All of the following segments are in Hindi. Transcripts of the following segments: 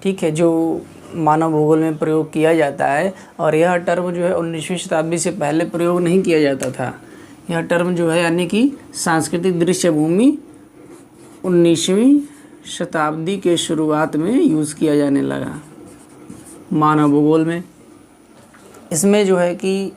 ठीक है, जो मानव भूगोल में प्रयोग किया जाता है। और यह टर्म जो है 19वीं शताब्दी से पहले प्रयोग नहीं किया जाता था। यह टर्म जो है यानी कि सांस्कृतिक दृश्य भूमि 19वीं शताब्दी के शुरुआत में यूज़ किया जाने लगा मानव भूगोल में। इसमें जो है कि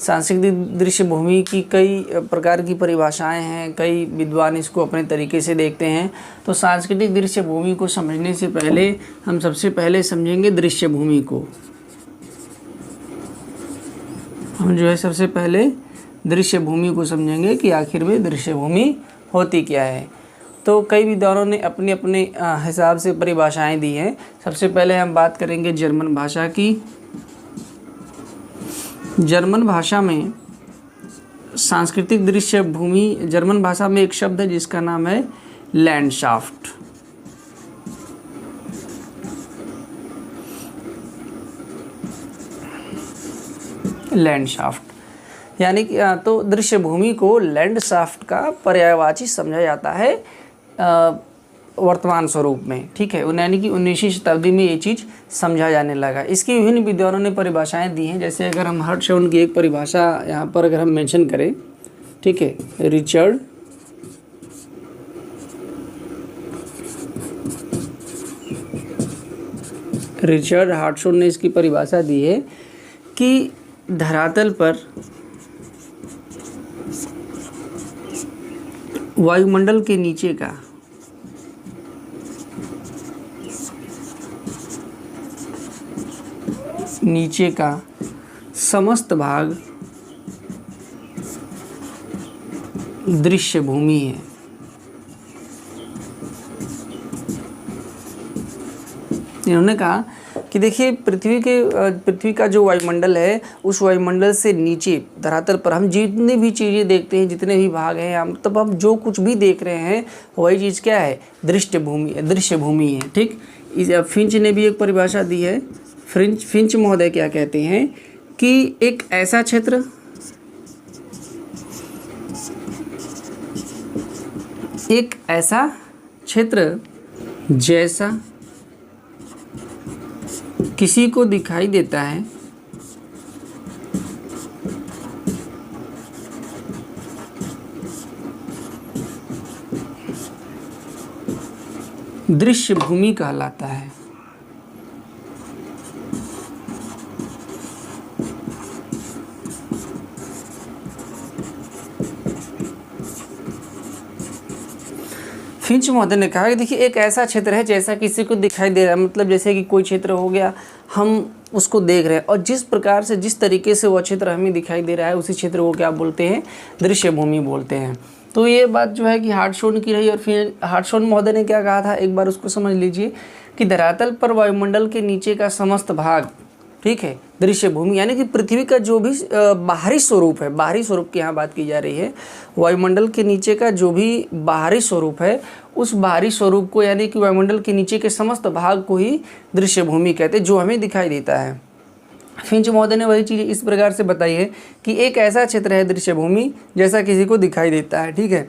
सांस्कृतिक दृश्य भूमि की कई प्रकार की परिभाषाएं हैं, कई विद्वान इसको अपने तरीके से देखते हैं। तो सांस्कृतिक दृश्य भूमि को समझने से पहले हम सबसे पहले समझेंगे दृश्य भूमि को। हम जो है सबसे पहले दृश्य भूमि को समझेंगे कि आखिर में दृश्य भूमि होती क्या है। तो कई विद्वानों ने अपने अपने हिसाब से परिभाषाएं दी हैं। सबसे पहले हम बात करेंगे जर्मन भाषा की। जर्मन भाषा में सांस्कृतिक दृश्य भूमि, जर्मन भाषा में एक शब्द है जिसका नाम है लैंडशाफ्ट। लैंडशाफ्ट यानी कि तो दृश्य भूमि को लैंडशाफ्ट का पर्यायवाची समझा जाता है वर्तमान स्वरूप में। ठीक है, यानी कि 19वीं शताब्दी में ये चीज़ समझा जाने लगा। इसकी विभिन्न विद्वानों ने परिभाषाएं दी हैं। जैसे अगर हम हर्टशॉन की एक परिभाषा यहाँ पर अगर हम मेंशन करें, ठीक है, रिचर्ड हर्टशॉन ने इसकी परिभाषा दी है कि धरातल पर वायुमंडल के नीचे का समस्त भाग दृश्य भूमि है। इन्होंने कहा कि देखिए पृथ्वी का जो वायुमंडल है, उस वायुमंडल से नीचे धरातल पर हम जितनी भी चीज़ें देखते हैं, जितने भी भाग हैं, हम जो कुछ भी देख रहे हैं वही चीज़ क्या है, दृश्य भूमि है। ठीक, फिंच ने भी एक परिभाषा दी है। फिंच महोदय क्या कहते हैं कि एक ऐसा क्षेत्र जैसा किसी को दिखाई देता है दृश्य भूमि कहलाता है। फिंच महोदय ने कहा कि देखिए एक ऐसा क्षेत्र है जैसा किसी को दिखाई दे रहा है, मतलब जैसे कि कोई क्षेत्र हो गया, हम उसको देख रहे हैं और जिस प्रकार से जिस तरीके से वह क्षेत्र हमें दिखाई दे रहा है, उसी क्षेत्र को क्या बोलते हैं, दृश्य भूमि बोलते हैं। तो ये बात जो है कि हर्टशॉन की रही। और फिर हर्टशॉन महोदय ने क्या कहा था, एक बार उसको समझ लीजिए कि धरातल पर वायुमंडल के नीचे का समस्त भाग, ठीक है, दृश्य भूमि यानी कि पृथ्वी का जो भी बाहरी स्वरूप है, बाहरी स्वरूप की यहाँ बात की जा रही है, वायुमंडल के नीचे का जो भी बाहरी स्वरूप है, उस बाहरी स्वरूप को यानी कि वायुमंडल के नीचे के समस्त भाग को ही दृश्य भूमि कहते हैं, जो हमें दिखाई देता है। फिंच महोदय ने वही चीज़ इस प्रकार से बताई है कि एक ऐसा क्षेत्र है दृश्य भूमि जैसा किसी को दिखाई देता है। ठीक है,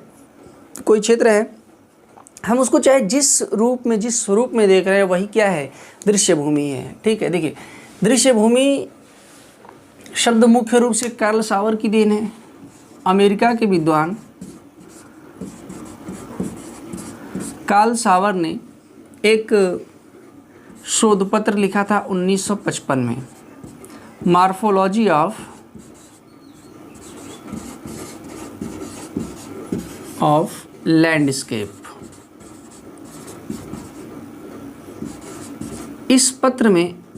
कोई क्षेत्र है, हम उसको चाहे जिस स्वरूप में देख रहे हैं वही क्या है, दृश्य भूमि है। ठीक है, देखिए दृश्य भूमि शब्द मुख्य रूप से कार्ल सावर की देन है। अमेरिका के विद्वान कार्ल सावर ने एक शोध पत्र लिखा था 1955 में, मॉर्फोलॉजी ऑफ लैंडस्केप।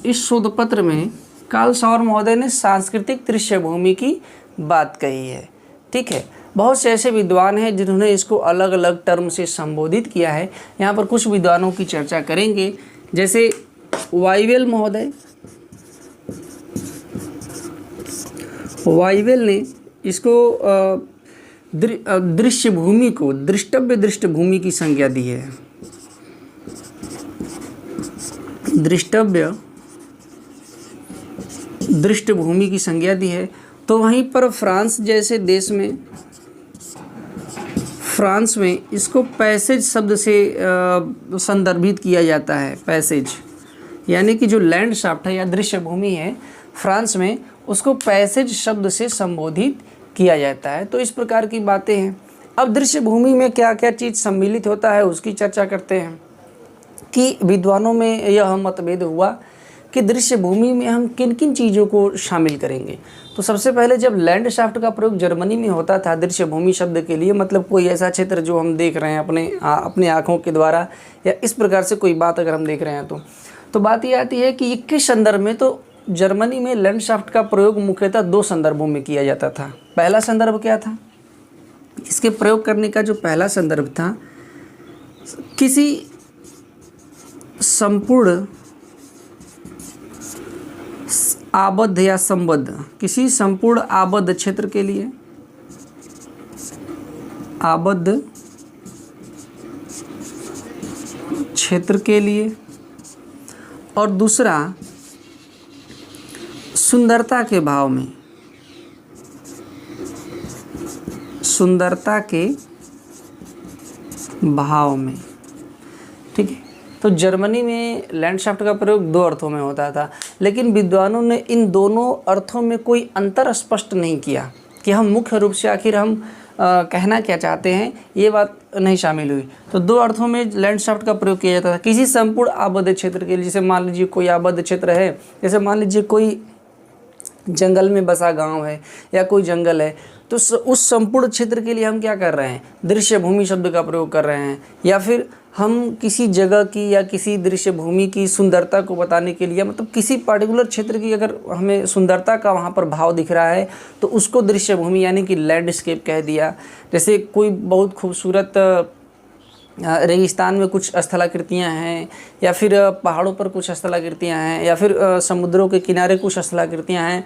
इस शोध पत्र में कार्ल सावर महोदय ने सांस्कृतिक दृश्य भूमि की बात कही है। ठीक है, बहुत से ऐसे विद्वान हैं जिन्होंने इसको अलग अलग टर्म से संबोधित किया है। यहाँ पर कुछ विद्वानों की चर्चा करेंगे, जैसे वाइवेल महोदय। वाइवेल ने इसको दृश्य भूमि को दृष्टव्य दृश्य भूमि की संज्ञा दी है। दृष्टव्य दृश्य भूमि की संज्ञा दी है। तो वहीं पर फ्रांस जैसे देश में, फ्रांस में इसको पैसेज शब्द से संदर्भित किया जाता है। पैसेज यानी कि जो लैंडस्केप है या दृश्य भूमि है फ्रांस में, उसको पैसेज शब्द से संबोधित किया जाता है। तो इस प्रकार की बातें हैं। अब दृश्य भूमि में क्या क्या चीज़ सम्मिलित होता है उसकी चर्चा करते हैं कि विद्वानों में यह मतभेद हुआ कि दृश्य भूमि में हम किन किन चीज़ों को शामिल करेंगे। तो सबसे पहले जब लैंडस्केप का प्रयोग जर्मनी में होता था दृश्य भूमि शब्द के लिए, मतलब कोई ऐसा क्षेत्र जो हम देख रहे हैं अपने आँखों के द्वारा, या इस प्रकार से कोई बात अगर हम देख रहे हैं तो बात ये आती है कि किस संदर्भ में। तो जर्मनी में लैंडस्केप का प्रयोग मुख्यतः 2 संदर्भों में किया जाता था। पहला संदर्भ क्या था? इसके प्रयोग करने का जो पहला संदर्भ था, किसी संपूर्ण आबद्ध या संबद्ध, किसी संपूर्ण आबद्ध क्षेत्र के लिए, आबद्ध क्षेत्र के लिए, और दूसरा सुंदरता के भाव में, सुंदरता के भाव में। ठीक है। तो जर्मनी में लैंडस्केप का प्रयोग 2 अर्थों में होता था, लेकिन विद्वानों ने इन दोनों अर्थों में कोई अंतर स्पष्ट नहीं किया कि हम मुख्य रूप से आखिर हम कहना क्या चाहते हैं, ये बात नहीं शामिल हुई। तो 2 अर्थों में लैंडस्केप का प्रयोग किया जाता था। किसी संपूर्ण आबद्ध क्षेत्र के लिए, जैसे मान लीजिए कोई आबद्ध क्षेत्र है, जैसे मान लीजिए कोई जंगल में बसा गांव है या कोई जंगल है, तो उस संपूर्ण क्षेत्र के लिए हम क्या कर रहे हैं? दृश्य भूमि शब्द का प्रयोग कर रहे हैं। या फिर हम किसी जगह की या किसी दृश्य भूमि की सुंदरता को बताने के लिए, मतलब किसी पर्टिकुलर क्षेत्र की अगर हमें सुंदरता का वहाँ पर भाव दिख रहा है तो उसको दृश्य भूमि यानी कि लैंडस्केप कह दिया। जैसे कोई बहुत खूबसूरत रेगिस्तान में कुछ स्थलाकृतियाँ हैं, या फिर पहाड़ों पर कुछ स्थलाकृतियाँ हैं, या फिर समुद्रों के किनारे कुछ स्थलाकृतियाँ हैं,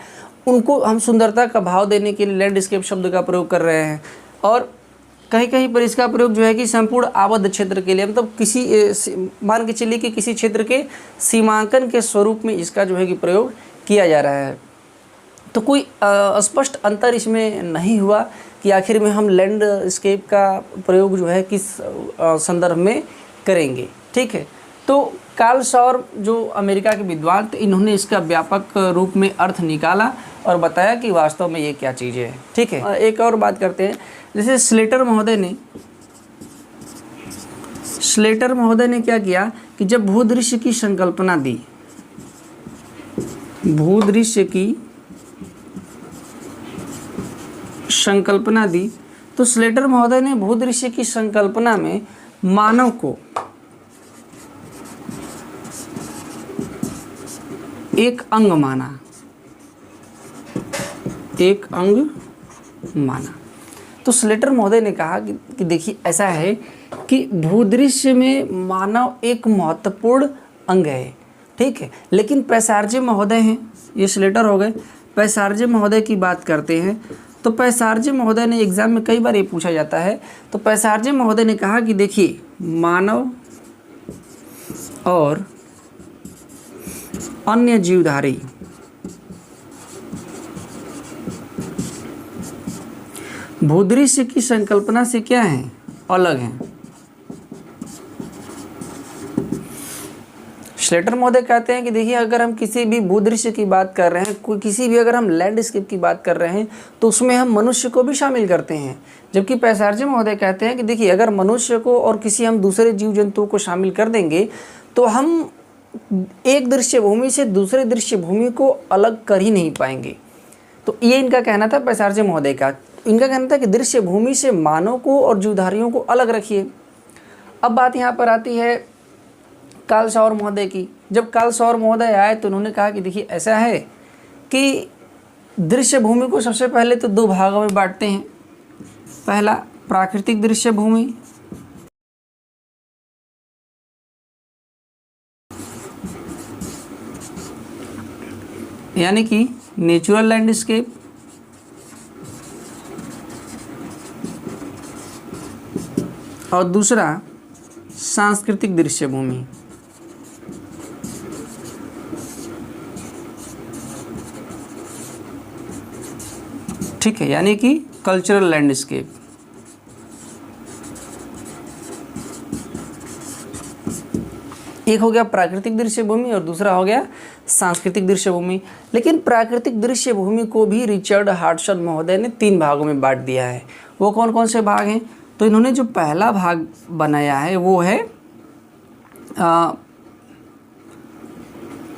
उनको हम सुंदरता का भाव देने के लिए लैंडस्केप शब्द का प्रयोग कर रहे हैं। और कहीं कहीं पर इसका प्रयोग जो है कि संपूर्ण आबद्ध क्षेत्र के लिए, मतलब किसी मान के चलिए कि किसी क्षेत्र के सीमांकन के स्वरूप में इसका जो है कि प्रयोग किया जा रहा है। तो कोई स्पष्ट अंतर इसमें नहीं हुआ कि आखिर में हम लैंडस्केप का प्रयोग जो है किस संदर्भ में करेंगे। ठीक है। तो कार्ल सौर जो अमेरिका के विद्वान थे, इन्होंने इसका व्यापक रूप में अर्थ निकाला और बताया कि वास्तव में ये क्या चीज़ है। ठीक है। एक और बात करते हैं, जैसे स्लेटर महोदय ने क्या किया कि जब भूदृश्य की संकल्पना दी, भूदृश्य की संकल्पना दी, तो स्लेटर महोदय ने भूदृश्य की संकल्पना में मानव को एक अंग माना, एक अंग माना। तो स्लेटर महोदय ने कहा कि देखिए ऐसा है कि भूदृश्य में मानव एक महत्वपूर्ण अंग है। ठीक है। लेकिन पैसार्जे महोदय हैं, ये स्लेटर हो गए, पैसार्जे महोदय की बात करते हैं। तो पैसार्जे महोदय ने एग्जाम में कई बार ये पूछा जाता है, तो पैसार्जे महोदय ने कहा कि देखिए मानव और अन्य जीवधारी भूदृश्य की संकल्पना से क्या है? अलग हैं। स्लेटर महोदय कहते हैं कि देखिए अगर हम किसी भी भूदृश्य की बात कर रहे हैं, कोई किसी भी अगर हम लैंडस्केप की बात कर रहे हैं, तो उसमें हम मनुष्य को भी शामिल करते हैं। जबकि पैसार्जे महोदय कहते हैं कि देखिए अगर मनुष्य को और किसी हम दूसरे जीव जंतुओं को शामिल कर देंगे तो हम एक दृश्य भूमि से दूसरे दृश्य भूमि को अलग कर ही नहीं पाएंगे। तो ये इनका कहना था पैसार्जे महोदय का। इनका कहना था कि दृश्य भूमि से मानव को और जीवधारियों को अलग रखिए। अब बात यहाँ पर आती है कार्ल सौर महोदय की। जब कार्ल सौर महोदय आए तो उन्होंने कहा कि देखिए ऐसा है कि दृश्य भूमि को सबसे पहले तो 2 भागों में बांटते हैं। पहला प्राकृतिक दृश्य भूमि, यानी कि नेचुरल लैंडस्केप, और दूसरा सांस्कृतिक दृश्य भूमि। ठीक है। यानी कि कल्चरल लैंडस्केप। एक हो गया प्राकृतिक दृश्य भूमि और दूसरा हो गया सांस्कृतिक दृश्य भूमि। लेकिन प्राकृतिक दृश्य भूमि को भी रिचर्ड हार्टसन महोदय ने 3 भागों में बांट दिया है। वो कौन कौन से भाग हैं? तो इन्होंने जो पहला भाग बनाया है वो है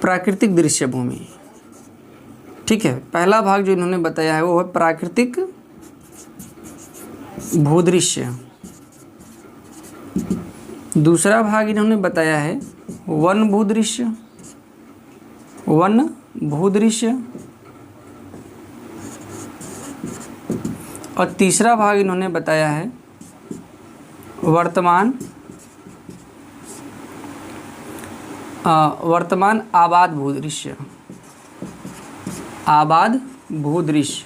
प्राकृतिक दृश्य भूमि। ठीक है, पहला भाग जो इन्होंने बताया है वो है प्राकृतिक भूदृश्य। दूसरा भाग इन्होंने बताया है वन भूदृश्य, वन भूदृश्य। और तीसरा भाग इन्होंने बताया है वर्तमान आबाद भूदृश्य, आबाद भूदृश्य,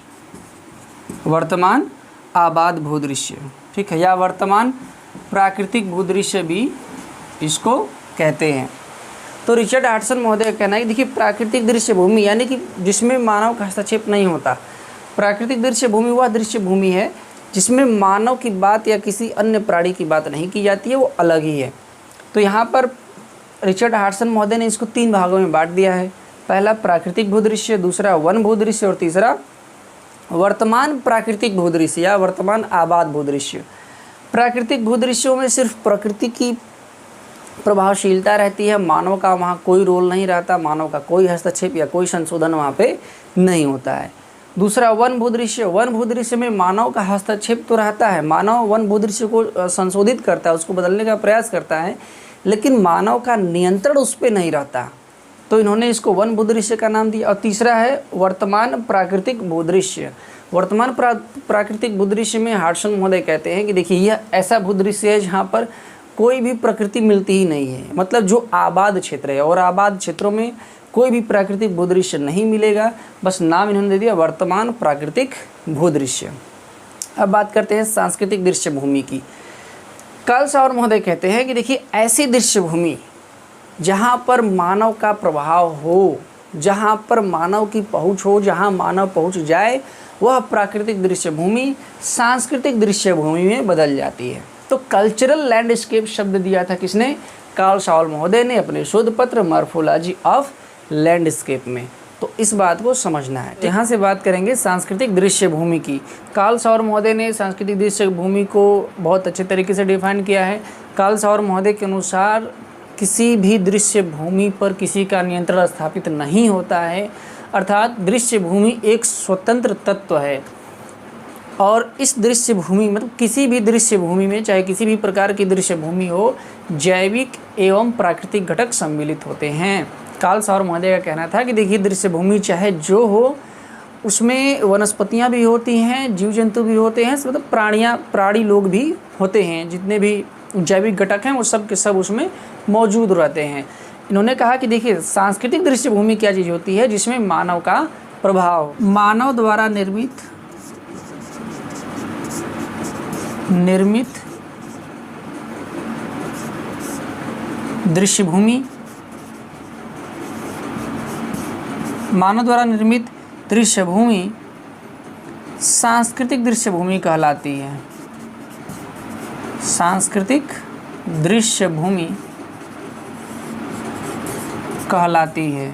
वर्तमान आबाद भूदृश्य। ठीक है, या वर्तमान प्राकृतिक भूदृश्य भी इसको कहते हैं। तो रिचर्ड हार्टसन महोदय का कहना है कि देखिए प्राकृतिक दृश्य भूमि यानी कि जिसमें मानव का हस्तक्षेप नहीं होता। प्राकृतिक दृश्य भूमि वह दृश्य भूमि है जिसमें मानव की बात या किसी अन्य प्राणी की बात नहीं की जाती है, वो अलग ही है। तो यहाँ पर रिचर्ड हार्टसन महोदय ने इसको 3 भागों में बांट दिया है। पहला प्राकृतिक भूदृश्य, दूसरा वन भूदृश्य और तीसरा वर्तमान प्राकृतिक भूदृश्य या वर्तमान आबाद भूदृश्य। प्राकृतिक भूदृश्यों में सिर्फ प्रकृति की प्रभावशीलता रहती है, मानव का वहाँ कोई रोल नहीं रहता, मानव का कोई हस्तक्षेप या कोई संशोधन वहाँ पे नहीं होता है। दूसरा वन भूदृश्य, वन भूदृश्य में मानव का हस्तक्षेप तो रहता है, मानव वन भूदृश्य को संशोधित करता है, उसको बदलने का प्रयास करता है, लेकिन मानव का नियंत्रण उस पर नहीं रहता। तो इन्होंने इसको वन भूदृश्य का नाम दिया। और तीसरा है वर्तमान प्राकृतिक भूदृश्य। वर्तमान प्राकृतिक भूदृश्य में हार्टसन महोदय कहते हैं कि देखिए यह ऐसा भूदृश्य है जहाँ पर कोई भी प्रकृति मिलती ही नहीं है, मतलब जो आबाद क्षेत्र है, और आबाद क्षेत्रों में कोई भी प्राकृतिक भूदृश्य नहीं मिलेगा, बस नाम इन्होंने दे दिया वर्तमान प्राकृतिक भूदृश्य। अब बात करते हैं सांस्कृतिक दृश्य भूमि की। कार्ल सौर महोदय कहते हैं कि देखिए ऐसी दृश्य भूमि जहाँ पर मानव का प्रभाव हो, जहाँ पर मानव की पहुँच हो, जहाँ मानव पहुँच जाए, वह प्राकृतिक दृश्य भूमि सांस्कृतिक दृश्य भूमि में बदल जाती है। तो कल्चरल लैंडस्केप शब्द दिया था किसने? कार्ल सौर महोदय ने अपने शोध पत्र मॉर्फोलॉजी ऑफ लैंडस्केप में। तो इस बात को समझना है। यहाँ से बात करेंगे सांस्कृतिक दृश्य भूमि की। कार्ल सौर महोदय ने सांस्कृतिक दृश्य भूमि को बहुत अच्छे तरीके से डिफाइन किया है। कार्ल सौर महोदय के अनुसार किसी भी दृश्य भूमि पर किसी का नियंत्रण स्थापित नहीं होता है, अर्थात दृश्य भूमि एक स्वतंत्र तत्व है। और इस दृश्य भूमि मतलब किसी भी दृश्य भूमि में, चाहे किसी भी प्रकार की दृश्य भूमि हो, जैविक एवं प्राकृतिक घटक सम्मिलित होते हैं। कार्ल सौर महोदय का कहना था कि देखिए दृश्य भूमि चाहे जो हो, उसमें वनस्पतियाँ भी होती हैं, जीव जंतु भी होते हैं, मतलब प्राणी लोग भी होते हैं, जितने भी जैविक घटक हैं वो सब के सब उसमें मौजूद रहते हैं। इन्होंने कहा कि देखिए सांस्कृतिक दृश्य भूमि क्या चीज़ होती है? जिसमें मानव का प्रभाव, मानव द्वारा निर्मित दृश्य भूमि, मानव द्वारा निर्मित दृश्य भूमि सांस्कृतिक दृश्य भूमि कहलाती है। सांस्कृतिक दृश्य भूमि कहलाती है।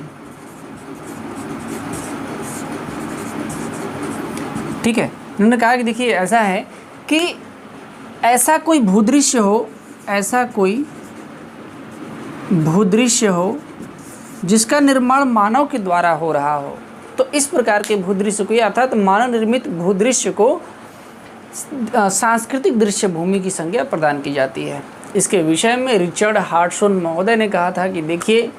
ठीक है, उन्होंने कहा कि देखिए ऐसा है कि ऐसा कोई भूदृश्य हो, ऐसा कोई भूदृश्य हो जिसका निर्माण मानव के द्वारा हो रहा हो, तो इस प्रकार के भूदृश्य को, अर्थात मानव निर्मित भूदृश्य को सांस्कृतिक दृश्य भूमि की संज्ञा प्रदान की जाती है। इसके विषय में रिचर्ड हार्टसन महोदय ने कहा था कि देखिए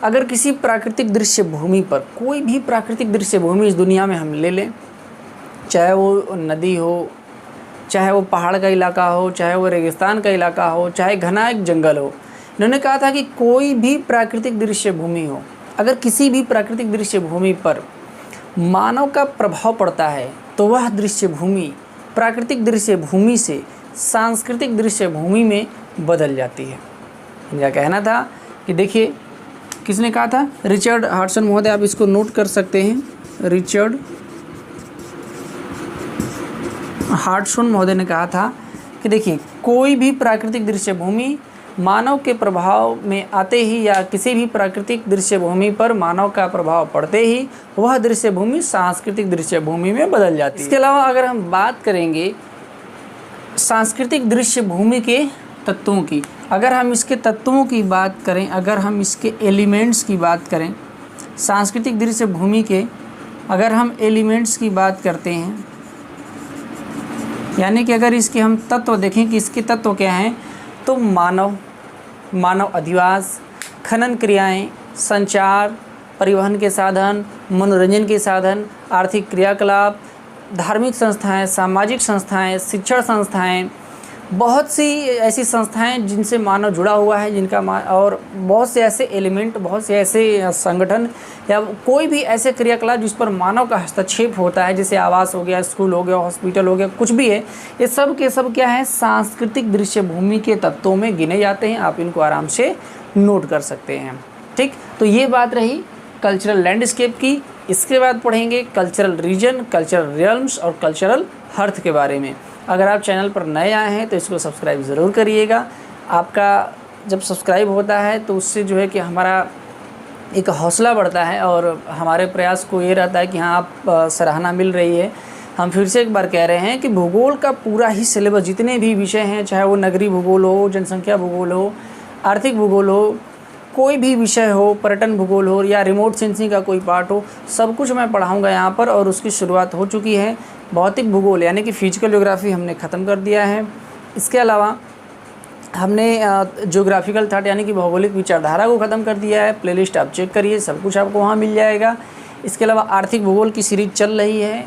अगर किसी प्राकृतिक दृश्य भूमि पर, कोई भी प्राकृतिक दृश्य भूमि इस दुनिया में हम ले लें, चाहे वो नदी हो, चाहे वो पहाड़ का इलाका हो, चाहे वो रेगिस्तान का इलाका हो, चाहे घना एक जंगल हो, इन्होंने कहा था कि कोई भी प्राकृतिक दृश्य भूमि हो, अगर किसी भी प्राकृतिक दृश्य भूमि पर मानव का प्रभाव पड़ता है तो वह दृश्य भूमि प्राकृतिक दृश्य भूमि से सांस्कृतिक दृश्य भूमि में बदल जाती है। इनका कहना था कि देखिए किसने कहा था? रिचर्ड हार्टसन महोदय, आप इसको नोट कर सकते हैं। रिचर्ड हार्टसन महोदय ने कहा था कि देखिए कोई भी प्राकृतिक दृश्य भूमि मानव के प्रभाव में आते ही या किसी भी प्राकृतिक दृश्य भूमि पर मानव का प्रभाव पड़ते ही वह दृश्य भूमि सांस्कृतिक दृश्य भूमि में बदल जाती है। इसके अलावा अगर हम बात करेंगे सांस्कृतिक दृश्य भूमि के तत्वों की, अगर हम इसके तत्वों की बात करें, अगर हम इसके एलिमेंट्स की बात करें, सांस्कृतिक दृश्य भूमि के अगर हम एलिमेंट्स की बात करते हैं, यानी कि अगर इसके हम तत्व देखें कि इसके तत्व क्या हैं, तो मानव अधिवास, खनन क्रियाएं, संचार, परिवहन के साधन, मनोरंजन के साधन, आर्थिक क्रियाकलाप, धार्मिक संस्थाएं, सामाजिक संस्थाएं, शिक्षण संस्थाएं, बहुत सी ऐसी संस्थाएं जिनसे मानव जुड़ा हुआ है, जिनका और बहुत से ऐसे एलिमेंट, बहुत से ऐसे संगठन या कोई भी ऐसे क्रियाकलाप जिस पर मानव का हस्तक्षेप होता है, जैसे आवास हो गया, स्कूल हो गया, हॉस्पिटल हो गया, कुछ भी है, ये सब के सब क्या है, सांस्कृतिक दृश्य भूमि के तत्वों में गिने जाते हैं। आप इनको आराम से नोट कर सकते हैं। ठीक, तो ये बात रही कल्चरल लैंडस्केप की। इसके बाद पढ़ेंगे कल्चरल रीजन, कल्चरल रियल्म्स और कल्चरल हर्थ के बारे में। अगर आप चैनल पर नए आए हैं तो इसको सब्सक्राइब ज़रूर करिएगा। आपका जब सब्सक्राइब होता है तो उससे जो है कि हमारा एक हौसला बढ़ता है और हमारे प्रयास को ये रहता है कि हाँ, आप सराहना मिल रही है। हम फिर से एक बार कह रहे हैं कि भूगोल का पूरा ही सिलेबस, जितने भी विषय हैं, चाहे वो नगरीय भूगोल हो, जनसंख्या भूगोल हो, आर्थिक भूगोल हो, कोई भी विषय हो, पर्यटन भूगोल हो या रिमोट सेंसिंग का कोई पार्ट हो, सब कुछ मैं पढ़ाऊँगा यहाँ पर। और उसकी शुरुआत हो चुकी है। भौतिक भूगोल यानी कि फिजिकल ज्योग्राफी हमने ख़त्म कर दिया है। इसके अलावा हमने ज्योग्राफिकल थॉट यानी कि भौगोलिक विचारधारा को ख़त्म कर दिया है। प्लेलिस्ट आप चेक करिए, सब कुछ आपको वहाँ मिल जाएगा। इसके अलावा आर्थिक भूगोल की सीरीज चल रही है।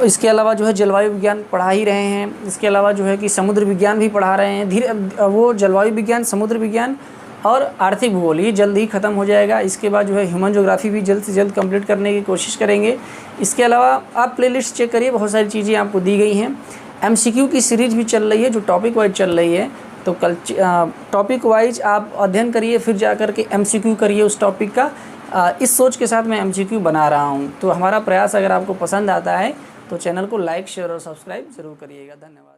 इसके अलावा जो है जलवायु विज्ञान पढ़ा ही रहे हैं। इसके अलावा जो है कि समुद्र विज्ञान भी पढ़ा रहे हैं। वो जलवायु विज्ञान, समुद्र विज्ञान और आर्थिक भूगोल ये जल्द ही ख़त्म हो जाएगा। इसके बाद जो है ह्यूमन ज्योग्राफी भी जल्द से जल्द कंप्लीट करने की कोशिश करेंगे। इसके अलावा आप प्लेलिस्ट चेक करिए, बहुत सारी चीज़ें आपको दी गई हैं। MCQ की सीरीज भी चल रही है जो टॉपिक वाइज चल रही है। तो कल टॉपिक वाइज आप अध्ययन करिए, फिर जा कर के MCQ करिए उस टॉपिक का। इस सोच के साथ मैं MCQ बना रहा हूँ। तो हमारा प्रयास अगर आपको पसंद आता है तो चैनल को लाइक, शेयर और सब्सक्राइब ज़रूर करिएगा। धन्यवाद।